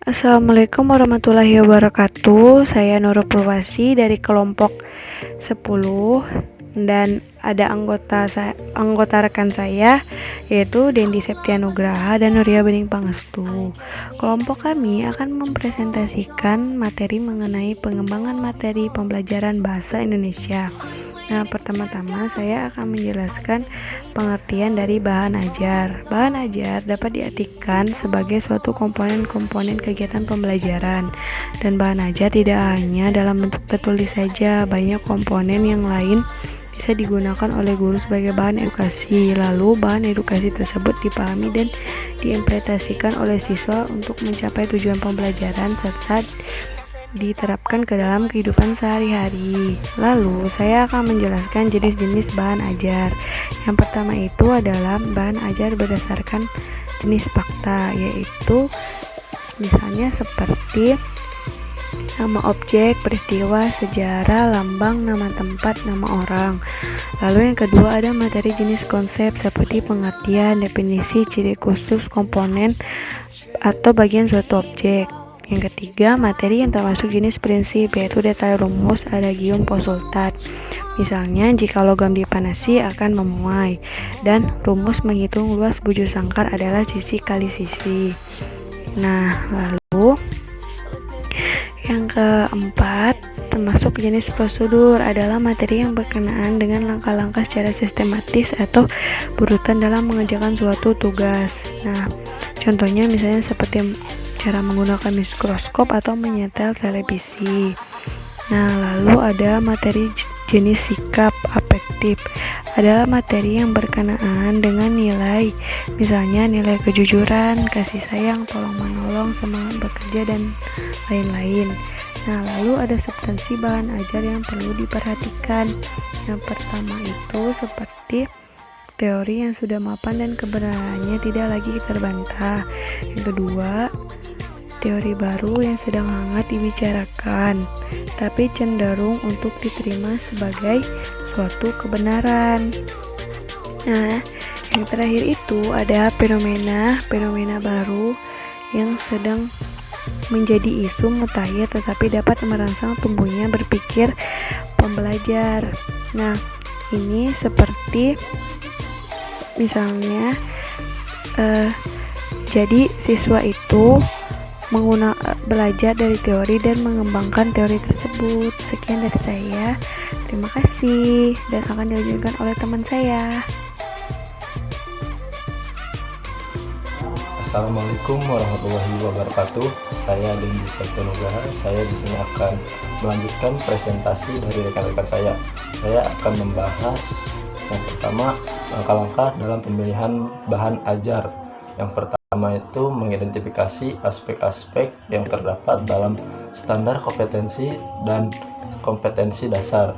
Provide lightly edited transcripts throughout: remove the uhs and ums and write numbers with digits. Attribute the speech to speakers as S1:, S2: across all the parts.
S1: Assalamualaikum warahmatullahi wabarakatuh. Saya Nurul Purwasi dari kelompok 10 dan ada anggota rekan saya yaitu Dendi Septianugraha dan Nuria Bening Pangestu. Kelompok kami akan mempresentasikan materi mengenai pengembangan materi pembelajaran bahasa Indonesia. Nah, pertama-tama saya akan menjelaskan pengertian dari bahan ajar. Bahan ajar dapat diartikan sebagai suatu komponen-komponen kegiatan pembelajaran. Dan bahan ajar tidak hanya dalam bentuk tertulis saja, banyak komponen yang lain bisa digunakan oleh guru sebagai bahan edukasi. Lalu bahan edukasi tersebut dipahami dan diimplementasikan oleh siswa untuk mencapai tujuan pembelajaran serta diterapkan ke dalam kehidupan sehari-hari. Lalu saya akan menjelaskan jenis-jenis bahan ajar. Yang pertama itu adalah bahan ajar berdasarkan jenis fakta, yaitu misalnya seperti nama objek, peristiwa, sejarah, lambang, nama tempat, nama orang. Lalu yang kedua ada materi jenis konsep seperti pengertian, definisi, ciri khusus, komponen, atau bagian suatu objek. Yang ketiga, materi yang termasuk jenis prinsip, yaitu detail rumus, adagium, postulat. Misalnya, jika logam dipanasi akan memuai, dan rumus menghitung luas bujur sangkar adalah sisi kali sisi. Nah, lalu yang keempat, termasuk jenis prosedur adalah materi yang berkenaan dengan langkah-langkah secara sistematis atau berurutan dalam mengerjakan suatu tugas. Nah, contohnya misalnya seperti cara menggunakan mikroskop atau menyetel televisi. Nah, lalu ada materi jenis sikap afektif, adalah materi yang berkenaan dengan nilai, misalnya nilai kejujuran, kasih sayang, tolong menolong, semangat bekerja, dan lain-lain. Nah, lalu ada substansi bahan ajar yang perlu diperhatikan. Yang pertama itu seperti teori yang sudah mapan dan kebenarannya tidak lagi terbantah. Yang kedua, teori baru yang sedang hangat dibicarakan, tapi cenderung untuk diterima sebagai suatu kebenaran. Nah, yang terakhir itu ada fenomena baru yang sedang menjadi isu mutakhir tetapi dapat merangsang tumbuhnya berpikir pembelajar. Nah, ini seperti misalnya jadi siswa itu belajar dari teori dan mengembangkan teori tersebut. Sekian dari saya. Terima kasih dan akan dilanjutkan oleh teman saya.
S2: Assalamualaikum warahmatullahi wabarakatuh. Saya Dendi Septianugraha. Saya di sini akan melanjutkan presentasi dari rekan-rekan saya. Saya akan membahas yang pertama langkah-langkah dalam pemilihan bahan ajar. Yang pertama itu mengidentifikasi aspek-aspek yang terdapat dalam standar kompetensi dan kompetensi dasar.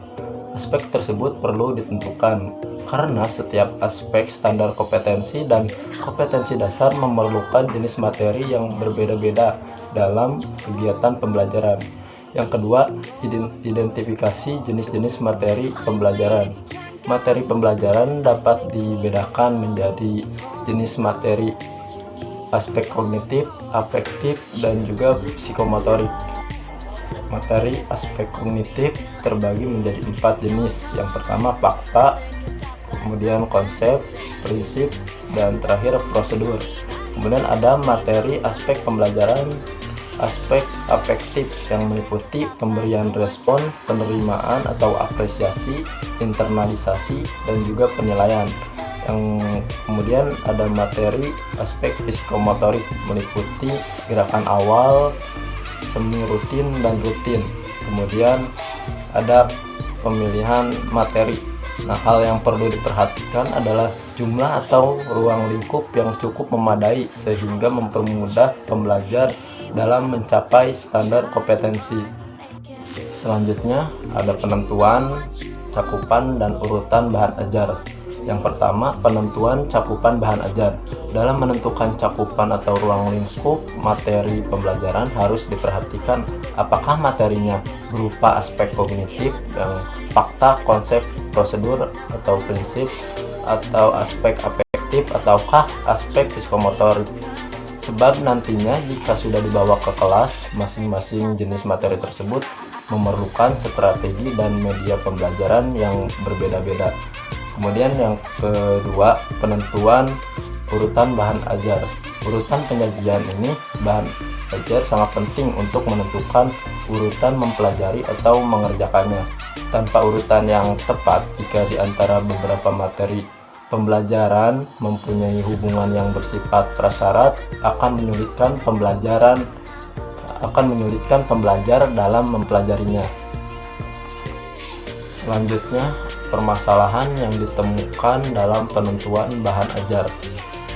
S2: Aspek tersebut perlu ditentukan karena setiap aspek standar kompetensi dan kompetensi dasar memerlukan jenis materi yang berbeda-beda dalam kegiatan pembelajaran. Yang kedua, identifikasi jenis-jenis materi pembelajaran. Materi pembelajaran dapat dibedakan menjadi jenis materi aspek kognitif, afektif, dan juga psikomotorik. Materi aspek kognitif terbagi menjadi 4 jenis. Yang pertama fakta, kemudian konsep, prinsip, dan terakhir prosedur. Kemudian ada materi aspek pembelajaran aspek afektif yang meliputi pemberian respon, penerimaan atau apresiasi, internalisasi, dan juga penilaian. Yang kemudian ada materi aspek psikomotorik meliputi gerakan awal, semi rutin, dan rutin. Kemudian ada pemilihan materi. Nah, hal yang perlu diperhatikan adalah jumlah atau ruang lingkup yang cukup memadai sehingga mempermudah pembelajar dalam mencapai standar kompetensi. Selanjutnya ada penentuan, cakupan, dan urutan bahan ajar. Yang pertama, penentuan cakupan bahan ajar. Dalam menentukan cakupan atau ruang lingkup materi pembelajaran harus diperhatikan apakah materinya berupa aspek kognitif yang fakta, konsep, prosedur, atau prinsip, atau aspek afektif, ataukah aspek psikomotorik. Sebab nantinya jika sudah dibawa ke kelas, masing-masing jenis materi tersebut memerlukan strategi dan media pembelajaran yang berbeda-beda. Kemudian yang kedua, penentuan urutan bahan ajar. Urutan penyajian ini bahan ajar sangat penting untuk menentukan urutan mempelajari atau mengerjakannya. Tanpa urutan yang tepat, jika di antara beberapa materi pembelajaran mempunyai hubungan yang bersifat prasyarat, akan menyulitkan pembelajar dalam mempelajarinya. Selanjutnya, permasalahan yang ditemukan dalam penentuan bahan ajar.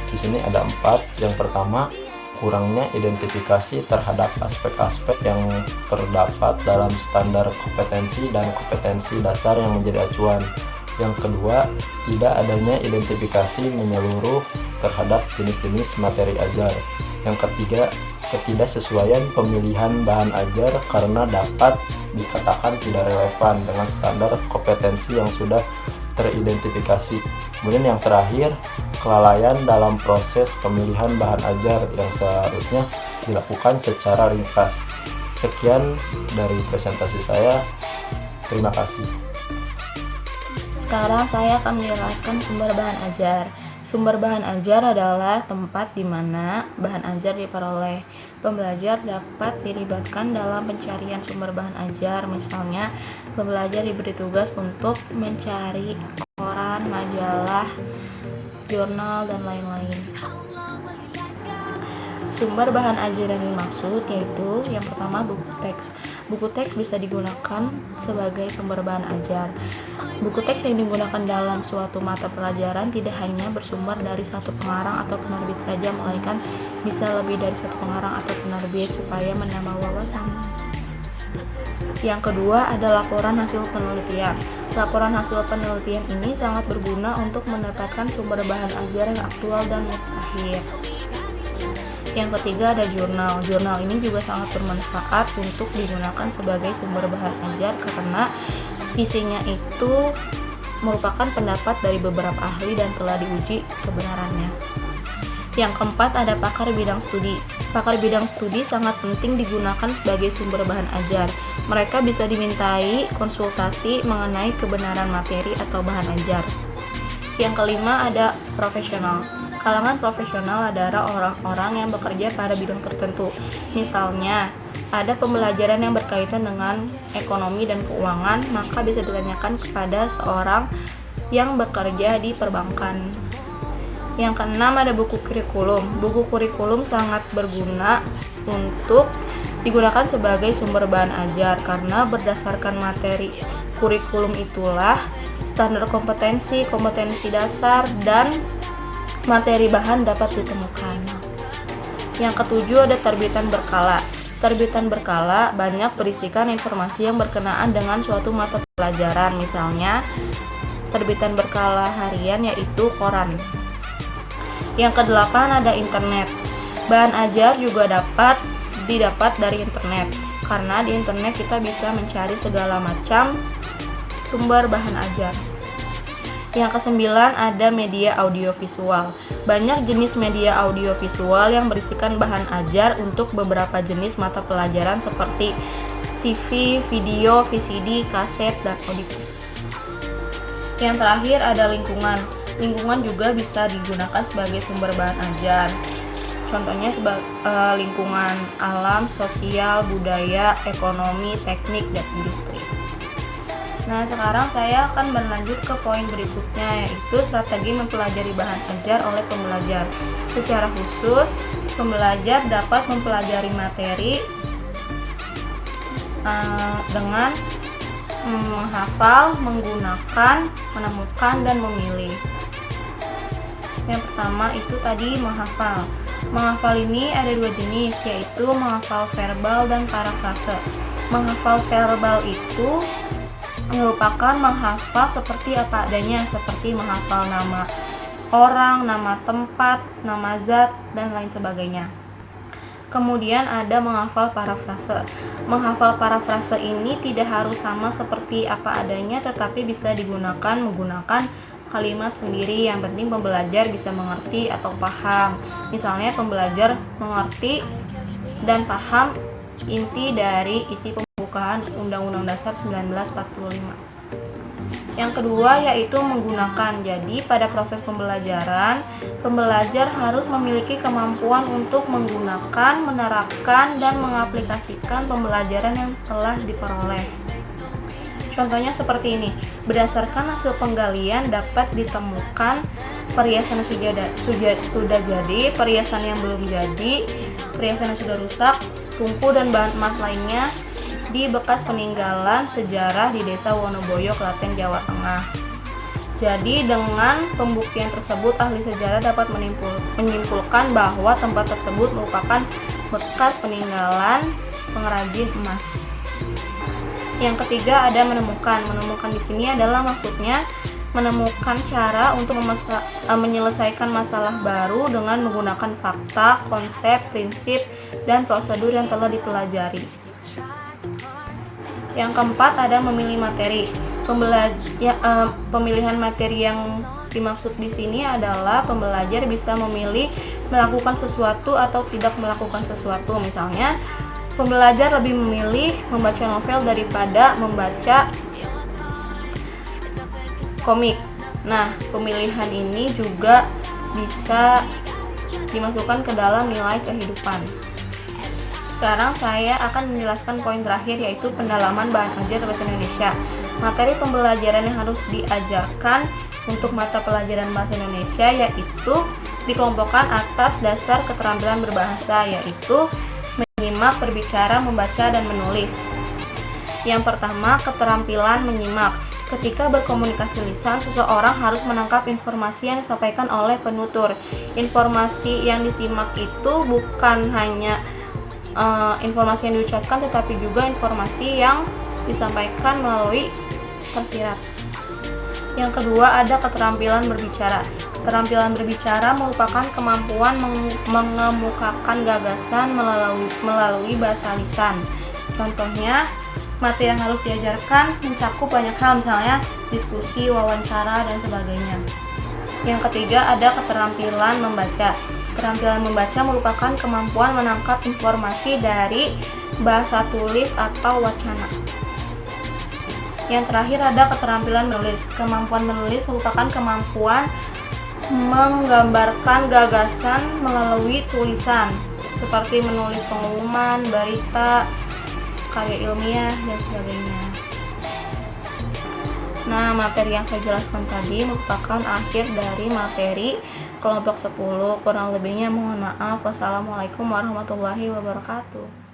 S2: Di sini ada 4. Yang pertama, kurangnya identifikasi terhadap aspek-aspek yang terdapat dalam standar kompetensi dan kompetensi dasar yang menjadi acuan. Yang kedua, tidak adanya identifikasi menyeluruh terhadap jenis-jenis materi ajar. Yang ketiga, ketidaksesuaian pemilihan bahan ajar karena dapat dikatakan tidak relevan dengan standar kompetensi yang sudah teridentifikasi. Kemudian yang terakhir, kelalaian dalam proses pemilihan bahan ajar yang seharusnya dilakukan secara ringkas. Sekian dari presentasi saya. Terima kasih.
S3: Sekarang saya akan menjelaskan sumber bahan ajar. Sumber bahan ajar adalah tempat di mana bahan ajar diperoleh. Pembelajar dapat dilibatkan dalam pencarian sumber bahan ajar. Misalnya, pembelajar diberi tugas untuk mencari koran, majalah, jurnal, dan lain-lain. Sumber bahan ajar yang dimaksud yaitu yang pertama buku teks. Buku teks bisa digunakan sebagai sumber bahan ajar. Buku teks yang digunakan dalam suatu mata pelajaran tidak hanya bersumber dari satu pengarang atau penerbit saja, melainkan bisa lebih dari satu pengarang atau penerbit supaya menambah wawasan. Yang kedua ada laporan hasil penelitian. Laporan hasil penelitian ini sangat berguna untuk mendapatkan sumber bahan ajar yang aktual dan mutakhir. Yang ketiga ada jurnal. Jurnal ini juga sangat bermanfaat untuk digunakan sebagai sumber bahan ajar karena isinya itu merupakan pendapat dari beberapa ahli dan telah diuji kebenarannya. Yang keempat ada pakar bidang studi. Pakar bidang studi sangat penting digunakan sebagai sumber bahan ajar. Mereka bisa dimintai konsultasi mengenai kebenaran materi atau bahan ajar. Yang kelima ada profesional. Kalangan profesional adalah orang-orang yang bekerja pada bidang tertentu. Misalnya, ada pembelajaran yang berkaitan dengan ekonomi dan keuangan, maka bisa ditanyakan kepada seorang yang bekerja di perbankan. Yang keenam ada buku kurikulum. Buku kurikulum sangat berguna untuk digunakan sebagai sumber bahan ajar karena berdasarkan materi kurikulum itulah standar kompetensi, kompetensi dasar, dan materi bahan dapat ditemukan. Yang ketujuh ada terbitan berkala. Terbitan berkala banyak berisikan informasi yang berkenaan dengan suatu mata pelajaran. Misalnya, terbitan berkala harian yaitu koran. Yang kedelapan ada internet. Bahan ajar juga dapat didapat dari internet. Karena di internet kita bisa mencari segala macam sumber bahan ajar. Yang kesembilan ada media audiovisual. Banyak jenis media audiovisual yang berisikan bahan ajar untuk beberapa jenis mata pelajaran seperti TV, video, VCD, kaset, dan audio. Yang terakhir ada lingkungan. Lingkungan juga bisa digunakan sebagai sumber bahan ajar. Contohnya lingkungan alam, sosial, budaya, ekonomi, teknik, dan industri. Nah, sekarang saya akan berlanjut ke poin berikutnya, yaitu strategi mempelajari bahan ajar oleh pembelajar. Secara khusus, pembelajar dapat mempelajari materi dengan menghafal, menggunakan, menemukan, dan memilih. Yang pertama itu tadi menghafal. Menghafal ini ada dua jenis, yaitu menghafal verbal dan parafrase. Menghafal verbal itu merupakan menghafal seperti apa adanya, seperti menghafal nama orang, nama tempat, nama zat, dan lain sebagainya. Kemudian ada menghafal parafrase. Menghafal parafrase ini tidak harus sama seperti apa adanya, tetapi bisa digunakan menggunakan kalimat sendiri, yang penting pembelajar bisa mengerti atau paham. Misalnya pembelajar mengerti dan paham inti dari isi pembukaan Undang-Undang Dasar 1945. Yang kedua yaitu menggunakan. Jadi pada proses pembelajaran, pembelajar harus memiliki kemampuan untuk menggunakan, menerapkan, dan mengaplikasikan pembelajaran yang telah diperoleh. Contohnya seperti ini. Berdasarkan hasil penggalian dapat ditemukan perhiasan sudah jadi, perhiasan yang belum jadi, perhiasan yang sudah rusak, tungku dan bahan emas lainnya di bekas peninggalan sejarah di Desa Wonoboyo, Klaten, Jawa Tengah. Jadi dengan pembuktian tersebut ahli sejarah dapat menyimpulkan bahwa tempat tersebut merupakan bekas peninggalan pengrajin emas. Yang ketiga ada menemukan. Menemukan di sini adalah maksudnya menemukan cara untuk menyelesaikan masalah baru dengan menggunakan fakta, konsep, prinsip, dan prosedur yang telah dipelajari. Yang keempat ada memilih materi. Pemilihan materi yang dimaksud di sini adalah pembelajar bisa memilih melakukan sesuatu atau tidak melakukan sesuatu. Misalnya, pembelajar lebih memilih membaca novel daripada membaca komik. Nah, pemilihan ini juga bisa dimasukkan ke dalam nilai kehidupan. Sekarang saya akan menjelaskan poin terakhir yaitu pendalaman bahan ajar bahasa Indonesia. Materi pembelajaran yang harus diajarkan untuk mata pelajaran bahasa Indonesia yaitu dikelompokkan atas dasar keterampilan berbahasa, yaitu menyimak, berbicara, membaca, dan menulis. Yang pertama, keterampilan menyimak. Ketika berkomunikasi lisan, seseorang harus menangkap informasi yang disampaikan oleh penutur. Informasi yang disimak itu bukan hanya informasi yang diucapkan, tetapi juga informasi yang disampaikan melalui tersirat. Yang kedua ada keterampilan berbicara. Keterampilan berbicara merupakan kemampuan mengemukakan gagasan melalui bahasa lisan. Contohnya, materi yang harus diajarkan mencakup banyak hal, misalnya diskusi, wawancara, dan sebagainya. Yang ketiga ada keterampilan membaca. Keterampilan membaca merupakan kemampuan menangkap informasi dari bahasa tulis atau wacana. Yang terakhir ada keterampilan menulis. Kemampuan menulis merupakan kemampuan menggambarkan gagasan melalui tulisan, seperti menulis pengumuman, berita, karya ilmiah, dan sebagainya. Nah, materi yang saya jelaskan tadi merupakan akhir dari materi kelompok 10. Kurang lebihnya mohon maaf. Wassalamualaikum warahmatullahi wabarakatuh.